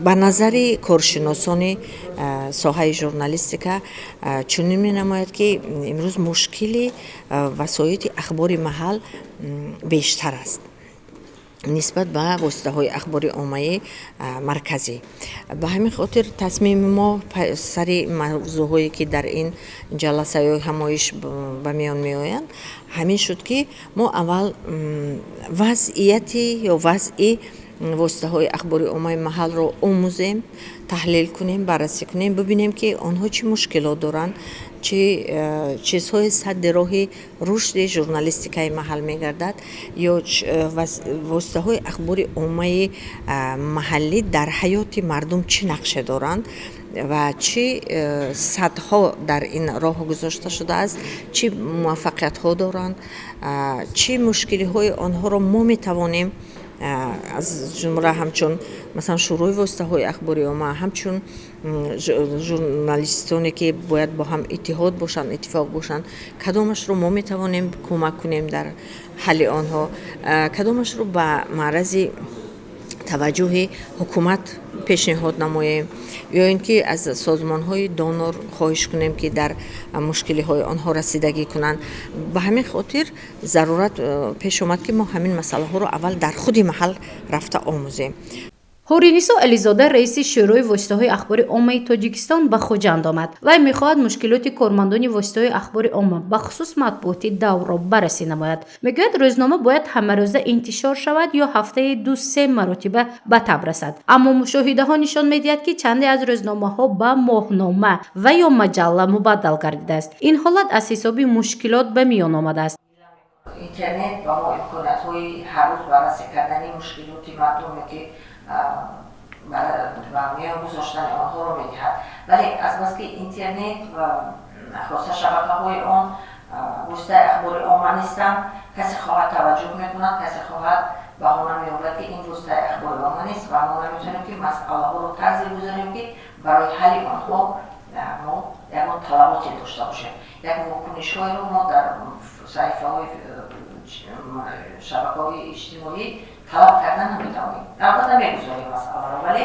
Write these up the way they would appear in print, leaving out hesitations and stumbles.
ба назари коршиносони соҳаи журналистика чунин менамояд ки имрӯз мушкили васоити ахбори маҳал бештар аст нисбат ба воситаҳои ахбори оммаи марказӣ. Ба ҳамин хотир тасмими мо сари мавзӯъҳое ки дар ин ҷаласа ё ҳамоиш ба миён меоянд ҳамин шуд ки мо аввал вазъияти ё вазъи воситаҳои ахбори оммаи маҳалро омӯзем, таҳлил кунем, баррасӣ кунем, бибинем ки онҳо чӣ мушкилот доранд, чӣ чизҳои садди роҳи рушди журналистикаи маҳал мегардад ё воситаҳои ахбори оммаи маҳаллӣ дар ҳаёти мардум чӣ нақше доранд ва чӣ сатҳҳо дар ин роҳ гузошта шудааст, чӣ муваффақиятҳо доранд, чӣ мушкилиҳои онҳоро мо метавонем аз ҷумла ҳамчун масалан шурӯи воситаҳои ахбори омма, ҳамчун журналистоне ки бояд бо ҳам иттиҳод бошанд, иттифоқ бошанд, кадомашро мо метавонем кӯмак кунем дар ҳалли онҳо, кадомашро ба маърази таваҷҷӯҳи ҳукумат пешниҳод намоем ё ин ки аз созмонҳои донор хоҳиш кунем ки дар мушкилиҳои онҳо расидагӣ кунанд. Ба ҳамин хотир зарурат пеш омад ки мо ҳамин масъалаҳоро аввал дар худи маҳал рафта омӯзем. ҳуринисо Ализода раиси шӯрои воситаҳои ахбори оммаи Тоҷикистон ба Хуҷанд омад. Вай мехоҳад мушкилоти кормандони воситаҳои ахбори омма ба хусус матбуоти даврро баррасӣ намояд. Мегӯяд рӯзнома бояд ҳамарӯза интишор шавад ё ҳафтаи 2-3 маротиба ба таб расад. Аммо мушоҳидаҳо нишон медиҳад ки чанде аз рӯзномаҳо ба моҳнома ва ё маҷалла мубаддал гардидааст. Ин ҳолат аз ҳисоби мушкилот ба миён омадааст. Интернет ба мо имкониятҳои ҳаррӯз баррасӣ кардани мушкилоти мардуме ки ба миён гузоштани онҳоро медиҳад, вале азбаски интернет ва хоса шабакаҳои он воситаи ахбори омма нестанд, касе хоҳад таваҷҷӯҳ мекунад, касе хоҳад баҳона меёбад ки ин воситаи ахбори омма нест ва мо наметавонем ки масъалаҳоро тарзе гузорем ки барои ҳалли онҳо мо ягон талаботе дошта бошем. Як вокунишҳоеро мо дар саҳифаҳои шабакаҳои иҷтимоӣ талаб карда наметавонем. Албатта мегузорем масъаларо, вале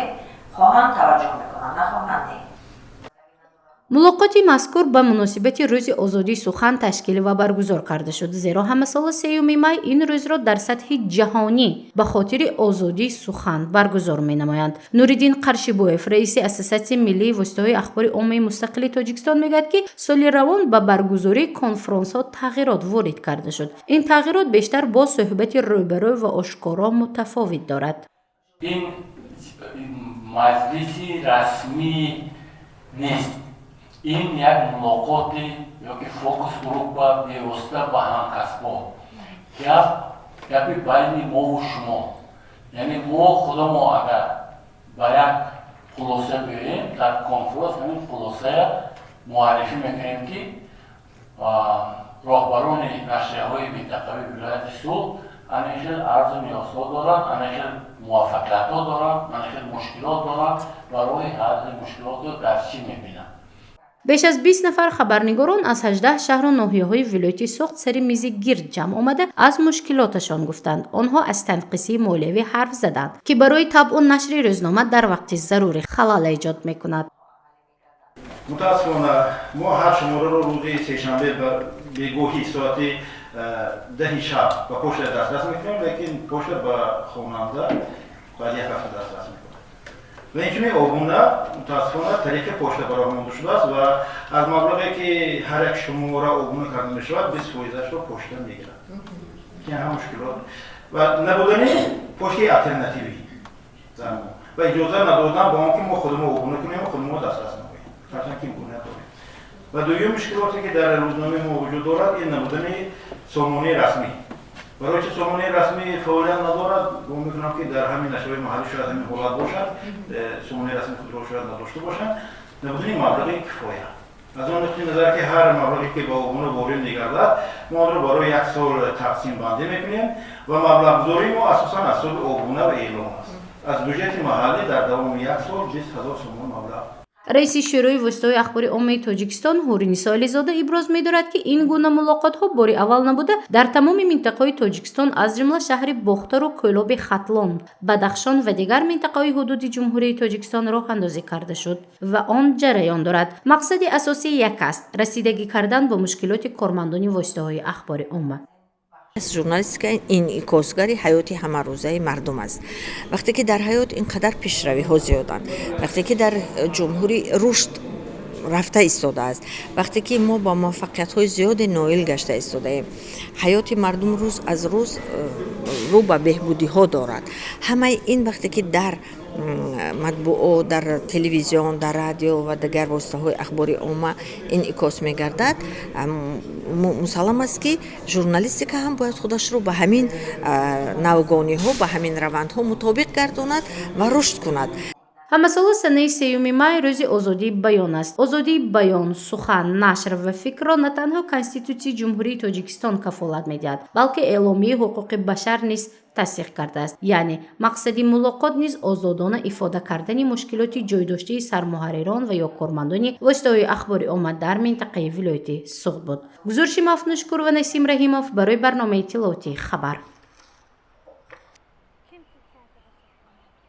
хоҳанд таваҷҷӯҳ мекунанд, нахоҳанд не. мулоқоти мазкур ба муносибати рӯзи озодии сухан ташкил ва баргузор карда шуд, зеро ҳамасола 3 май ин рӯзро дар сатҳи ҷаҳонӣ ба хотири озодии сухан баргузор менамоянд. Нуриддин Қаршибоев, раиси Ассотсиатсияи миллии воситаҳои ахбори оммаи мустақили Тоҷикистон мегӯяд ки соли равон ба баргузории конфронсҳо тағйирот ворид карда шуд. Ин тағйирот бештар бо суҳбати рӯбарӯ ва ошкоро мутафовит дорад. ин маҷлиси расмӣ нест. ин як мулоқоти ёки фокус группа бевосита ба ҳамкасбо. Гапи байни мову шумо. Яъне мо худомо агар ба як хулоса биёем, дар конфронс ҳамин хулосая муаррифӣ мекунем ки роҳбарони нашрияҳои минтақавии вилояти Суғд анахел арзу ниёзҳо доранд, анахел муваффақиятҳо доранд, анахел мушкилот доранд ва роҳи ҳалли мушкилотро дар чӣ мебинанд. Беш аз 20 нафар хабарнигорон аз 18 шаҳру ноҳияҳои вилояти Суғд сари мизи гирд ҷамъ омада аз мушкилоташон гуфтанд. Онҳо аз танқисии молиявӣ ҳарф заданд ки барои табъу нашри рӯзнома дар вақти зарури халал эҷод мекунад. мутаассифона мо ҳар шумораро рӯзи сешанбе ба бегоҳӣ соати 10 шаб ба пошта дастрас мекунем, лекин пошта ба хонанда баъд як ҳафта дастрас мекунем. ва инчунин обуна мутаассифона тариқи пошта бароҳмонда шудааст ва аз маблағе ки ҳар як шумора обуна карда мешавад 20%-ро пошта мегирад. ин ҳам мушкилот ва набудани поштаи алтернативӣ ва иҷоза надодан ба он ки мо худмо обуна кунем ва худмо дастрас намоем, ҳарчанд ки имконият дорем. ва дуюм мушкилоте ки дар рӯзномаи мо вуҷуд дорад ин набудани сомонаи расмӣ. барои ки сомонаи расмӣ фаъолият надорад, гумон мекунам ки дар ҳамин нашрҳои маҳаллӣ шояд ҳамин ҳолат бошад, сомонаи расмӣ худро шояд надошта бошанд, набудани маблағи кифоя. аз он нуқтаи назар ки ҳар маблағе ки ба обуна ворид мегардад, мо онро барои як сол тақсим бандӣ мекунем ва маблағгузории мо асосан аз соли обуна ва эълом аст. аз бюҷети маҳаллӣ дар давоми як сол 20,000 сомон маблағ раиси шӯрои воситаҳои ахбори оммаи тоҷикистон ҳуринисо ализода иброз медорад, ки ин гуна мулоқотҳо бори аввал набуда дар тамоми минтақаҳои Тоҷикистон аз ҷумла шаҳри Бохтору Койлоби Хатлон, Бадахшон ва дигар минтақаҳои ҳудуди Ҷумҳурияи Тоҷикистон роҳандозӣ карда шуд ва он ҷараён дорад. Мақсади асосӣ як аст: расидагӣ кардан ба мушкилоти кормандони воситаҳои ахбори умма. ژورنالیستیکا انعکاسگری حیاتی همه روزه مردم است. وقتی که در حیات اینقدر پیشروی ها زیادند، وقتی که در جمهوری رشد رفته ایستاده است، وقتی که ما با موفقیت های زیاد نائل گشته ایستاده ایم، حیات مردم روز از روز رو به بهبودی ها دارد. همه این وقتی که در مطبوعات، در تلویزیون، در رادیو و دیگر واسطه های اخباری عامه انعکاس می‌گردد، مسلم است که ژورنالیستیکا هم باید خودش رو به همین نوگانی ها، به همین روندها مطابق گرداند و رشد کند. ҳамасола санаи 3 май рӯзи озодии баён аст. озодии баён, сухан, нашр ва фикрро на танҳо Конститутсияи Ҷумҳурии Тоҷикистон кафолат медиҳад, балки Эъломияи ҳуқуқи башар низ тасдиқ кардааст. Яъне мақсади мулоқот низ озодона ифода кардани мушкилоти ҷойдоштаи сармуҳаррирон ва ё кормандони воситаҳои ахбори умма дар минтақаи вилояти Суғд буд. Гузор Шимов Нушкур ва Насим Раҳимов барои барномаи Тиловати Хабар.